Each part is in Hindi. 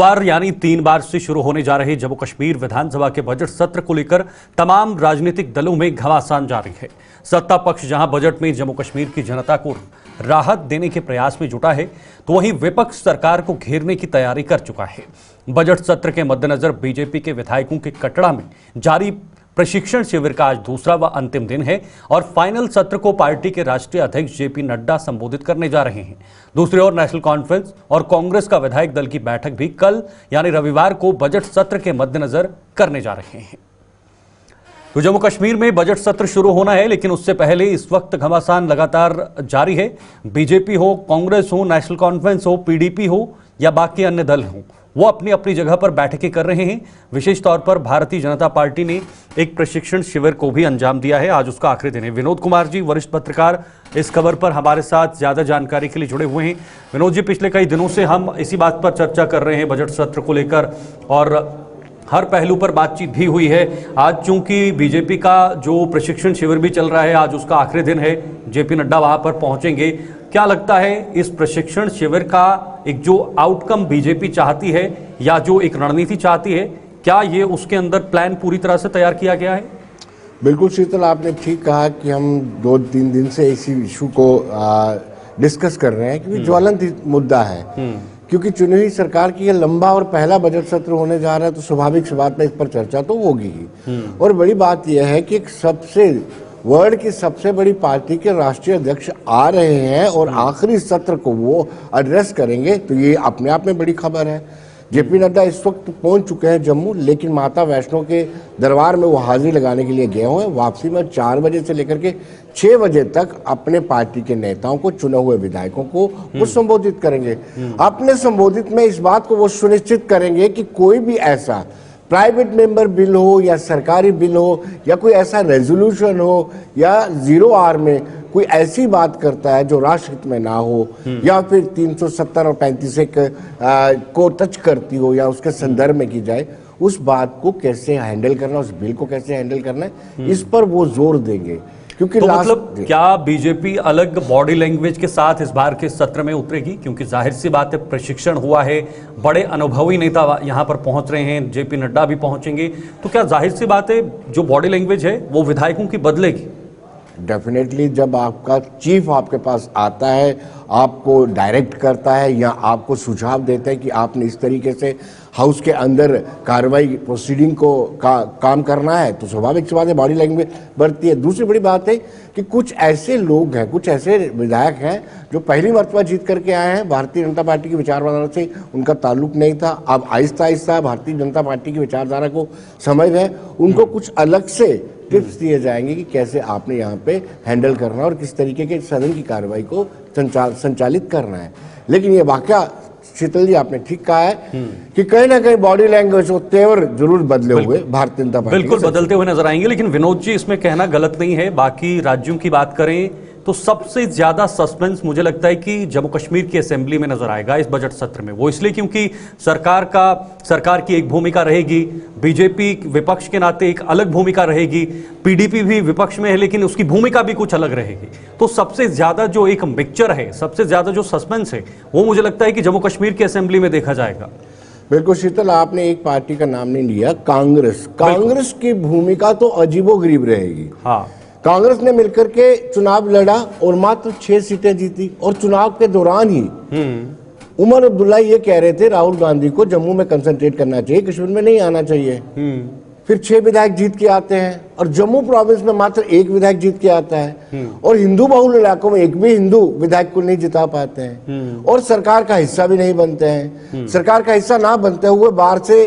पर यानी 3 बार से शुरू होने जा रहे जम्मू कश्मीर विधानसभा के बजट सत्र को लेकर तमाम राजनीतिक दलों में घमासान जारी है। सत्ता पक्ष जहां बजट में जम्मू कश्मीर की जनता को राहत देने के प्रयास में जुटा है, तो वहीं विपक्ष सरकार को घेरने की तैयारी कर चुका है। बजट सत्र के मद्देनजर बीजेपी के विधायकों के कटड़ा में जारी प्रशिक्षण शिविर का आज दूसरा व अंतिम दिन है और फाइनल सत्र को पार्टी के राष्ट्रीय अध्यक्ष जेपी नड्डा संबोधित करने जा रहे हैं। दूसरी ओर नेशनल कॉन्फ्रेंस और कांग्रेस का विधायक दल की बैठक भी कल यानी रविवार को बजट सत्र के मद्देनजर करने जा रहे हैं। तो जम्मू कश्मीर में बजट सत्र शुरू होना है, लेकिन उससे पहले इस वक्त घमासान लगातार जारी है। बीजेपी हो, कांग्रेस हो, नेशनल कॉन्फ्रेंस हो, पीडीपी हो या बाकी अन्य दल हों, वो अपनी अपनी जगह पर बैठकें कर रहे हैं। विशेष तौर पर भारतीय जनता पार्टी ने एक प्रशिक्षण शिविर को भी अंजाम दिया है। आज उसका आखिरी दिन है। विनोद कुमार जी, वरिष्ठ पत्रकार, इस खबर पर हमारे साथ ज्यादा जानकारी के लिए जुड़े हुए हैं। विनोद जी, पिछले कई दिनों से हम इसी बात पर चर्चा कर रहे हैं बजट सत्र को लेकर और हर पहलू पर बातचीत भी हुई है। आज चूंकि बीजेपी का जो प्रशिक्षण शिविर भी चल रहा है, आज उसका आखिरी दिन है, जेपी नड्डा वहां पर पहुंचेंगे। क्या लगता है इस प्रशिक्षण शिविर का एक जो आउटकम बीजेपी चाहती है या जो एक रणनीति चाहती है, क्या ये उसके अंदर प्लान पूरी तरह से तैयार किया गया है? बिल्कुल शीतल, आपने ठीक कहा कि हम 2-3 दिन से इसी इशू को डिस्कस कर रहे हैं क्योंकि ज्वलंत मुद्दा है। क्योंकि चुनी हुई सरकार की यह लंबा और पहला बजट सत्र होने जा रहा है, तो स्वाभाविक सी बात में इस पर चर्चा तो होगी ही। और बड़ी बात यह है कि वर्ल्ड की सबसे बड़ी पार्टी के राष्ट्रीय अध्यक्ष आ रहे हैं और आखिरी सत्र को वो एड्रेस करेंगे, तो ये अपने आप में बड़ी खबर है। जेपी नड्डा इस वक्त पहुंच चुके हैं जम्मू, लेकिन माता वैष्णो के दरबार में वो हाजिरी लगाने के लिए गए हुए हैं। वापसी में 4 बजे से लेकर के 6 बजे तक अपने पार्टी के नेताओं को, चुने हुए विधायकों को वो संबोधित करेंगे। अपने संबोधित में इस बात को वो सुनिश्चित करेंगे कि कोई भी ऐसा प्राइवेट मेंबर बिल हो या सरकारी बिल हो या कोई ऐसा रेजोल्यूशन हो या 0R में कोई ऐसी बात करता है जो राष्ट्रहित में ना हो या फिर 370 और 35 को टच करती हो या उसके संदर्भ में की जाए, उस बात को कैसे हैंडल करना, उस बिल को कैसे हैंडल करना है, इस पर वो जोर देंगे। क्योंकि तो मतलब क्या बीजेपी अलग बॉडी लैंग्वेज के साथ इस बार के सत्र में उतरेगी? क्योंकि जाहिर सी बात है, प्रशिक्षण हुआ है, बड़े अनुभवी नेता यहां पर पहुंच रहे हैं, जेपी नड्डा भी पहुंचेंगे, तो क्या जाहिर सी बात है जो बॉडी लैंग्वेज है वो विधायकों की बदलेगी? डेफिनेटली जब आपका चीफ आपके पास आता है, आपको डायरेक्ट करता है या आपको सुझाव देता है कि आपने इस तरीके से हाउस के अंदर कार्रवाई प्रोसीडिंग को काम करना है, तो स्वाभाविक सी बात है बॉडी लैंग्वेज बढ़ती है। दूसरी बड़ी बात है कि कुछ ऐसे लोग हैं, कुछ ऐसे विधायक हैं जो पहली मर्तबा जीत करके आए हैं। भारतीय जनता पार्टी की विचारधारा से उनका ताल्लुक नहीं था, अब आहिस्ता आहिस्ता भारतीय जनता पार्टी की विचारधारा को समझ रहे हैं। उनको कुछ अलग से टिप्स दिए जाएंगे कि कैसे आपने यहाँ पे हैंडल करना और किस तरीके के सदन की कार्रवाई को संचालित करना है। लेकिन ये वाकया शीतल जी आपने ठीक कहा है कि कहीं ना कहीं बॉडी लैंग्वेज और तेवर जरूर बदले हुए भारतीय जनता पार्टी बिल्कुल बदलते हुए नजर आएंगे। लेकिन विनोद जी, इसमें कहना गलत नहीं है। बाकी राज्यों की बात करें तो सबसे ज्यादा सस्पेंस मुझे लगता है कि जम्मू कश्मीर की असेंबली में नजर आएगा इस बजट सत्र में। वो इसलिए क्योंकि सरकार की एक भूमिका रहेगी, बीजेपी विपक्ष के नाते एक अलग भूमिका रहेगी, पीडीपी भी विपक्ष में है लेकिन उसकी भूमिका भी कुछ अलग रहेगी। तो सबसे ज्यादा जो एक मिक्सचर है, सबसे ज्यादा जो सस्पेंस है, वो मुझे लगता है कि जम्मू कश्मीर की असेंबली में देखा जाएगा। बिल्कुल शीतल, आपने एक पार्टी का नाम नहीं लिया, कांग्रेस की भूमिका तो अजीबोगरीब रहेगी। हाँ, कांग्रेस ने मिलकर के चुनाव लड़ा और मात्र 6 सीटें जीती और चुनाव के दौरान ही उमर अब्दुल्ला ये कह रहे थे राहुल गांधी को जम्मू में कंसंट्रेट करना चाहिए, कश्मीर में नहीं आना चाहिए। फिर 6 विधायक जीत के आते हैं और जम्मू प्रोविंस में मात्र 1 विधायक जीत के आता है और हिंदू बहुल इलाकों में एक भी हिंदू विधायक को नहीं जिता पाते हैं और सरकार का हिस्सा भी नहीं बनते हैं। सरकार का हिस्सा ना बनते हुए बाहर से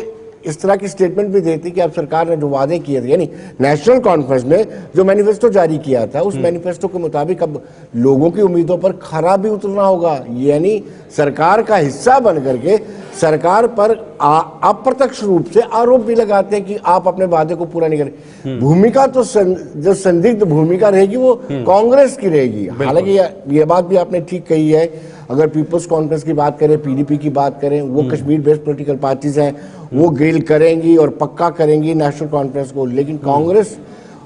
इस तरह की स्टेटमेंट भी देती कि अब सरकार ने जो वादे किए थे, यानी नेशनल कॉन्फ्रेंस ने जो मैनिफेस्टो जारी किया था, उस मैनिफेस्टो के मुताबिक अब लोगों की उम्मीदों पर खरा भी उतरना होगा। यानी सरकार का हिस्सा बन करके सरकार पर अप्रत्यक्ष रूप से आरोप भी लगाते हैं कि आप अपने वादे को पूरा नहीं करें। भूमिका तो जो संदिग्ध भूमिका रहेगी वो कांग्रेस की रहेगी। हालांकि ये बात भी आपने ठीक कही है, अगर पीपल्स कॉन्फ्रेंस की बात करें, पीडीपी की बात करें, वो कश्मीर बेस्ड पॉलिटिकल पार्टीज हैं, वो गिल करेंगी और पक्का करेंगी नेशनल कॉन्फ्रेंस को। लेकिन कांग्रेस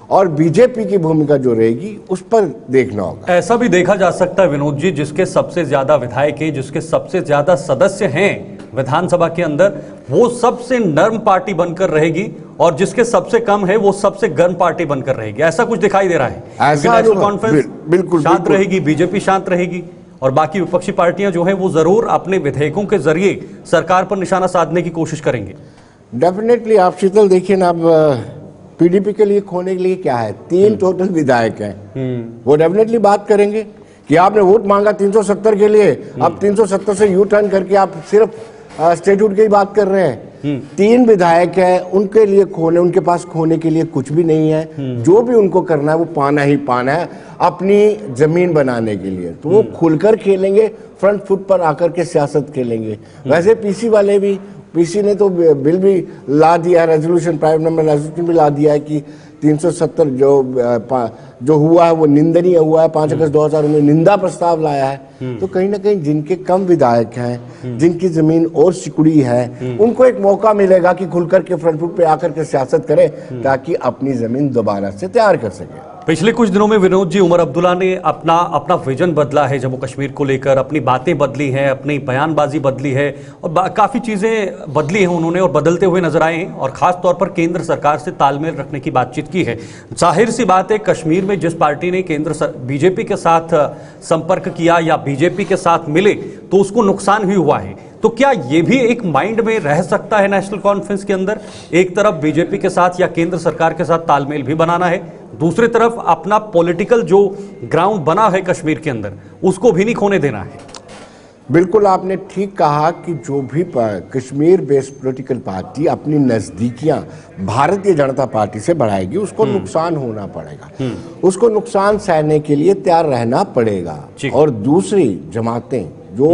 और बीजेपी की भूमिका जो रहेगी उस पर देखना होगा। ऐसा भी देखा जा सकता है विनोद जी, जिसके सबसे ज्यादा विधायक हैं, जिसके सबसे ज्यादा सदस्य हैं, विधानसभा के अंदर वो सबसे नर्म पार्टी बनकर रहेगी और जिसके सबसे कम है वो सबसे गर्म पार्टी बनकर रहेगी, ऐसा कुछ दिखाई दे रहा है। ऐसा नेशनल होगा। कॉन्फ्रेंस बिल्कुल शांत बिल्कुल। रहेगी, बीजेपी शांत रहेगी और बाकी विपक्षी पार्टियां जो हैं वो जरूर अपने विधेयकों के जरिए सरकार पर निशाना साधने की कोशिश करेंगे। डेफिनेटली आप शीतल देखिए ना, अब पीडीपी के लिए खोने के लिए क्या है, 3 टोटल विधायक हैं, वो डेफिनेटली बात करेंगे कि आपने वोट मांगा 370 के लिए, अब 370 से यू टर्न करके आप सिर्फ स्टेटूट की बात कर रहे हैं। 3 विधायक हैं, उनके लिए खोने, उनके पास खोने के लिए कुछ भी नहीं है। जो भी उनको करना है वो पाना ही पाना है अपनी जमीन बनाने के लिए, तो वो खुलकर खेलेंगे, फ्रंट फुट पर आकर के सियासत खेलेंगे। वैसे पीसी वाले भी, पीसी ने तो बिल भी ला दिया है, रेजोल्यूशन, प्राइवेट नंबर रेजोल्यूशन भी ला दिया है कि 370 जो हुआ है वो निंदनीय हुआ है। 5 अगस्त 2019 निंदा प्रस्ताव लाया है। तो कहीं ना कहीं जिनके कम विधायक हैं, जिनकी जमीन और सिकुड़ी है, उनको एक मौका मिलेगा कि खुलकर के फ्रंट फुट पे आकर के सियासत करें ताकि अपनी जमीन दोबारा से तैयार कर सके। पिछले कुछ दिनों में विनोद जी, उमर अब्दुल्ला ने अपना विजन बदला है जम्मू कश्मीर को लेकर, अपनी बातें बदली हैं, अपनी बयानबाजी बदली है और काफ़ी चीज़ें बदली हैं उन्होंने और बदलते हुए नजर आए हैं और ख़ास तौर पर केंद्र सरकार से तालमेल रखने की बातचीत की है। जाहिर सी बात है, कश्मीर में जिस पार्टी ने बीजेपी के साथ संपर्क किया या बीजेपी के साथ मिले तो उसको नुकसान भी हुआ है। तो क्या ये भी एक माइंड में रह सकता है नेशनल कॉन्फ्रेंस के अंदर, एक तरफ बीजेपी के साथ या केंद्र सरकार के साथ तालमेल भी बनाना है, दूसरी तरफ अपना पॉलिटिकल जो ग्राउंड बना है कश्मीर के अंदर उसको भी नहीं खोने देना है? बिल्कुल आपने ठीक कहा कि जो भी कश्मीर बेस्ड पॉलिटिकल पार्टी अपनी नजदीकियां भारतीय जनता पार्टी से बढ़ाएगी, उसको नुकसान होना पड़ेगा, उसको नुकसान सहने के लिए तैयार रहना पड़ेगा। और दूसरी जमातें जो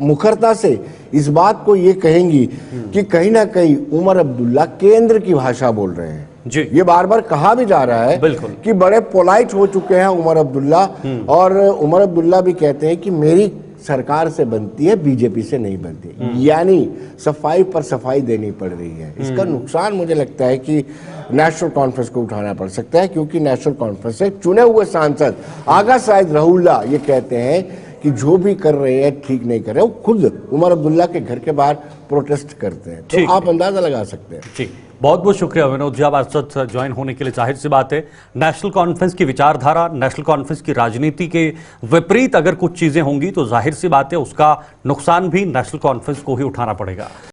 मुखरता से इस बात को ये कहेंगी कि कहीं ना कहीं उमर अब्दुल्ला केंद्र की भाषा बोल रहे हैं जी। ये बार बार कहा भी जा रहा है कि बड़े पोलाइट हो चुके हैं उमर अब्दुल्ला, और उमर अब्दुल्ला भी कहते हैं कि मेरी सरकार से बनती है, बीजेपी से नहीं बनती, यानी सफाई पर सफाई देनी पड़ रही है। इसका नुकसान मुझे लगता है कि नेशनल कॉन्फ्रेंस को उठाना पड़ सकता है, क्योंकि नेशनल कॉन्फ्रेंस से चुने हुए सांसद आगा साइद रहुल्ला ये कहते हैं कि जो भी कर रहे हैं ठीक नहीं कर रहे, वो खुद उमर अब्दुल्ला के घर के बाहर प्रोटेस्ट करते हैं। तो आप अंदाजा लगा सकते हैं। जी, बहुत बहुत शुक्रिया विनोद जी, आप आज साथ ज्वाइन होने के लिए। जाहिर सी बात है, नेशनल कॉन्फ्रेंस की विचारधारा, नेशनल कॉन्फ्रेंस की राजनीति के विपरीत अगर कुछ चीजें होंगी तो जाहिर सी बात है उसका नुकसान भी नेशनल कॉन्फ्रेंस को ही उठाना पड़ेगा।